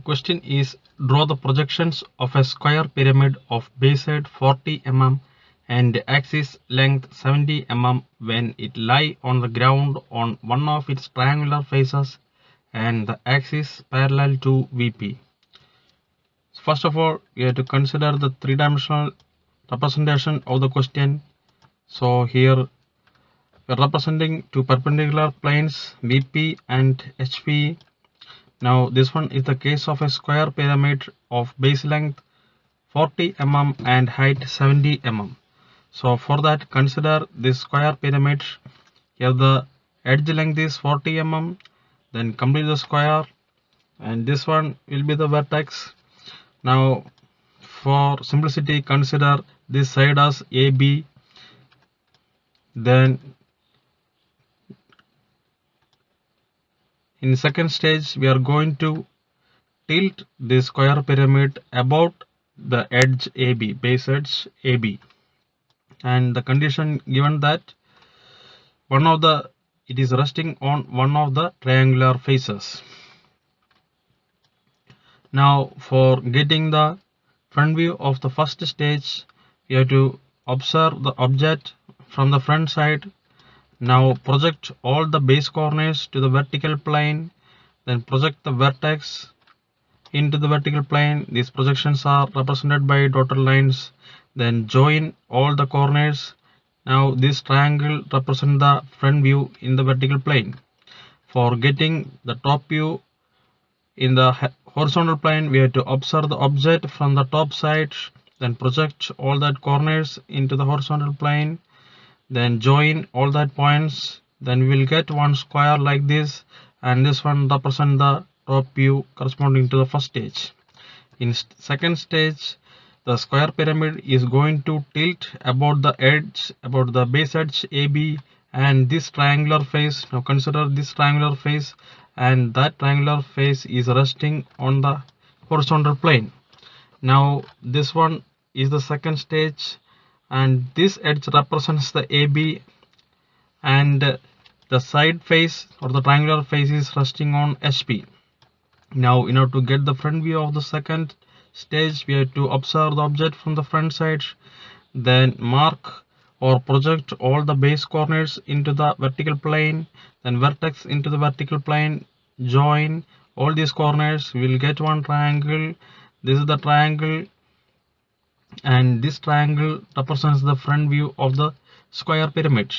question is, draw the projections of a square pyramid of base side 40 mm and axis length 70 mm when it lie on the ground on one of its triangular faces and the axis parallel to VP. First of all, we have to consider the three-dimensional representation of the question. So here we are representing two perpendicular planes VP and HP. Now this one is the case of a square pyramid of base length 40 mm and height 70 mm. So for that, consider this square pyramid. Here the edge length is 40 mm, then complete the square, and this one will be the vertex. Now for simplicity, consider this side as AB. Then in second stage we are going to tilt the square pyramid about the edge AB, base edge AB, and the condition given that it is resting on one of the triangular faces. Now for getting the front view of the first stage, we have to observe the object from the front side. Now project all the base corners to the vertical plane, then project the vertex into the vertical plane. These projections are represented by dotted lines. Then join all the corners. Now this triangle represents the front view in the vertical plane. For getting the top view in the horizontal plane, we have to observe the object from the top side, then project all that corners into the horizontal plane, then join all that points. Then we will get one square like this, and this one represents the top view corresponding to the first stage. In second stage, the square pyramid is going to tilt about the edge, about the base edge AB and this triangular face. Now consider this triangular face, and that triangular face is resting on the horizontal plane. Now this one is the second stage, and this edge represents the AB, and the side face or the triangular face is resting on HP. Now in order to get the front view of the second stage, we have to observe the object from the front side, then mark or project all the base corners into the vertical plane, then vertex into the vertical plane, join all these corners. We will get one triangle. This is the triangle, and this triangle represents the front view of the square pyramid.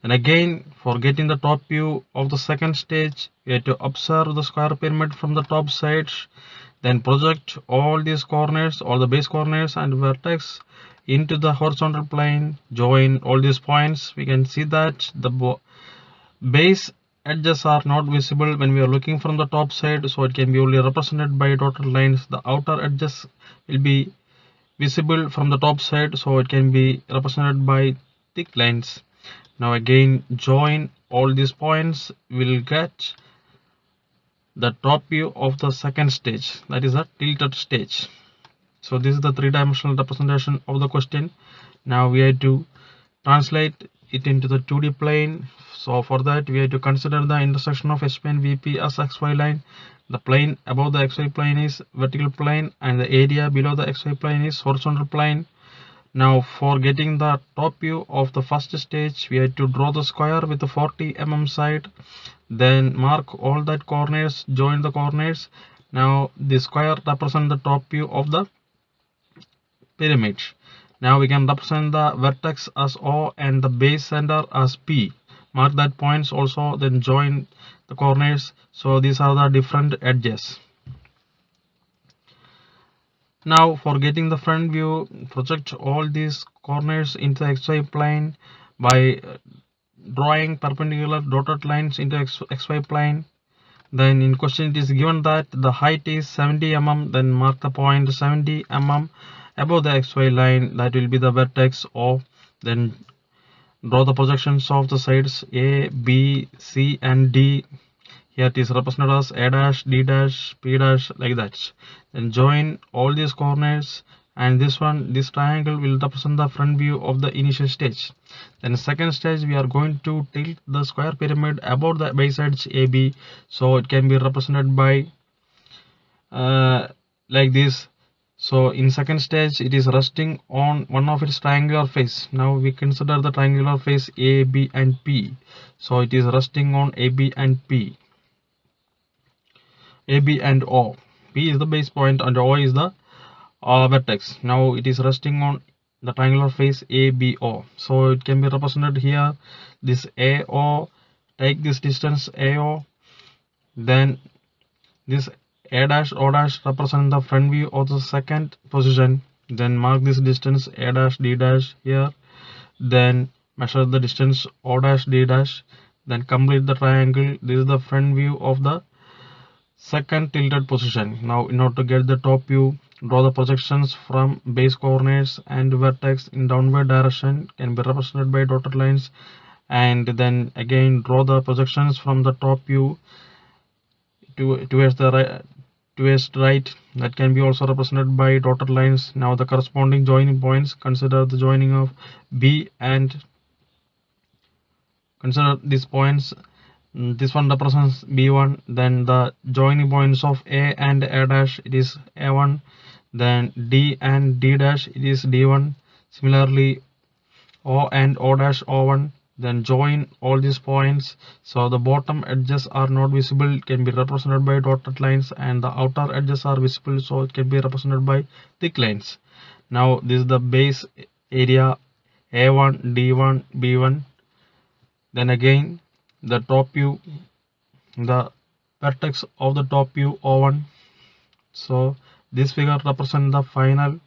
And again, for getting the top view of the second stage, we have to observe the square pyramid from the top side, then project all these corners, all the base corners and vertex into the horizontal plane, join all these points. We can see that the base edges are not visible when we are looking from the top side, so it can be only represented by dotted lines. The outer edges will be visible from the top side, so it can be represented by thick lines. Now again, join all these points, will get the top view of the second stage, that is a tilted stage. So this is the three-dimensional representation of the question. Now we have to translate it into the 2D plane. So for that, we have to consider the intersection of HP and VP as XY line. The plane above the XY plane is vertical plane, and the area below the XY plane is horizontal plane. Now for getting the top view of the first stage, we have to draw the square with the 40 mm side, then mark all that corners, join the corners. Now the square represents the top view of the pyramid. Now we can represent the vertex as O and the base center as P. Mark that points also, then join the corners. So these are the different edges. Now for getting the front view, project all these corners into the XY plane by drawing perpendicular dotted lines into XY plane. Then in question it is given that the height is 70 mm, then mark the point 70 mm above the XY line, that will be the vertex O. Then draw the projections of the sides A, B, C and D. Here it is represented as A dash, D dash, P dash, like that. Then join all these corners, and this triangle will represent the front view of the initial stage. Then second stage, we are going to tilt the square pyramid about the base edge AB, so it can be represented by like this. So in second stage it is resting on one of its triangular face. Now we consider the triangular face A, B and P. So it is resting on A, B and P. A, B and O. P is the base point and O is the vertex. Now it is resting on the triangular face A, B, O. So it can be represented here. This AO, take this distance AO, then this A dash O dash represent the front view of the second position. Then mark this distance A dash D dash here. Then measure the distance O dash D dash. Then complete the triangle. This is the front view of the second tilted position. Now in order to get the top view, draw the projections from base coordinates and vertex in downward direction, can be represented by dotted lines, and then again draw the projections from the top view towards the right, that can be also represented by dotted lines. Now the corresponding joining points, consider the joining of B and consider these points. This one represents B1, then the joining points of A and A dash, it is A1, then D and D dash, it is D1. Similarly O and O dash O1, then join all these points. So the bottom edges are not visible, can be represented by dotted lines, and the outer edges are visible, so it can be represented by thick lines. Now this is the base area A1, D1, B1. Then again the top view, the vertex of the top view O1. So this figure represents the final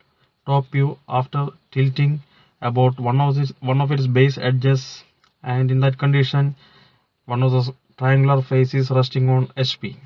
top view after tilting about one of its base edges, and in that condition one of the triangular face is resting on HP.